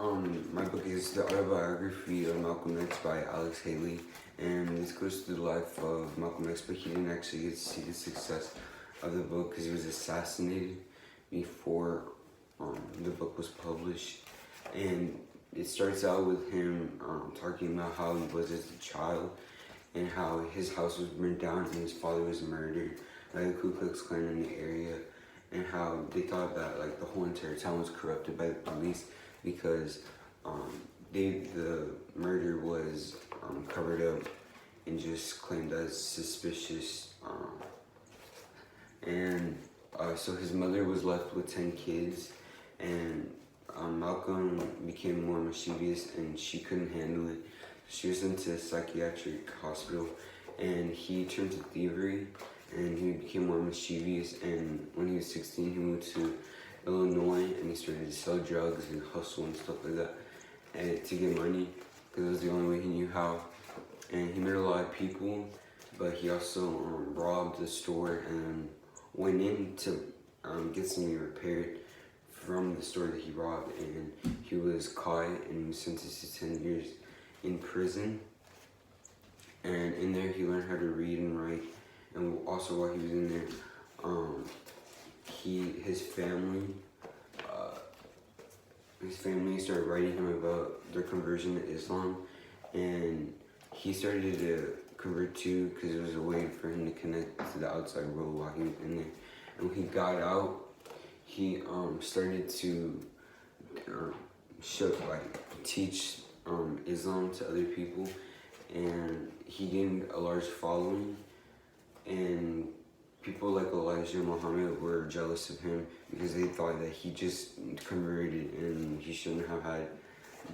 My book is The Autobiography of Malcolm X by Alex Haley, and this goes through the life of Malcolm X, but he didn't actually get to see the success of the book because he was assassinated before the book was published. And it starts out with him talking about how he was as a child and how his house was burned down and his father was murdered by the Ku Klux Klan in the area, and how they thought that like the whole entire town was corrupted by the police because the murder was covered up and just claimed as suspicious. So his mother was left with 10 kids, and Malcolm became more mischievous and she couldn't handle it. She was sent to a psychiatric hospital, and he turned to thievery and he became more mischievous. And when he was 16, he moved to Illinois and he started to sell drugs and hustle and stuff like that, and to get money because it was the only way he knew how. And he met a lot of people, but he also robbed the store and went in to get something repaired from the store that he robbed, and he was caught and he was sentenced to 10 years in prison. And in there he learned how to read and write, and also while he was in there, his family started writing him about their conversion to Islam, and he started to convert too because it was a way for him to connect to the outside world while he was in there. And when he got out, he started to teach Islam to other people, and he gained a large following, and people like Elijah Muhammad were jealous of him because they thought that he just converted and he shouldn't have had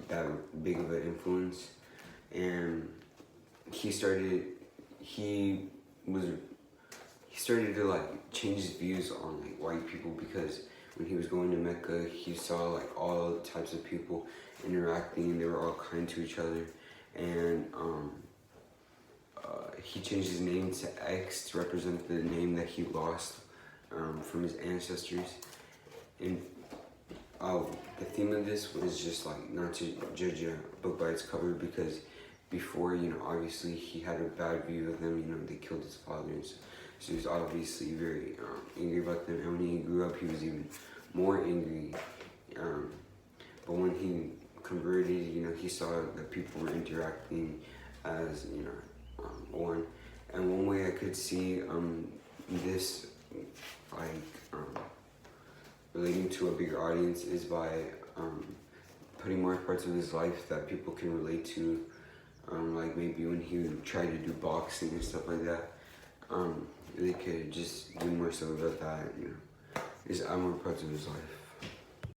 that big of an influence. And he started to like change his views on like white people, because when he was going to Mecca, he saw like all types of people interacting and they were all kind to each other. And he changed his name to X to represent the name that he lost from his ancestors. And the theme of this was just like not to judge a book by its cover, because before, obviously he had a bad view of them. They killed his father, and so he was obviously very angry about them. And when he grew up, he was even more angry. But when he converted, he saw that people were interacting as, one. And one way I could see this, relating to a bigger audience is by putting more parts of his life that people can relate to. Like maybe when he tried to do boxing and stuff like that, they could just do more stuff about that, just add more parts of his life.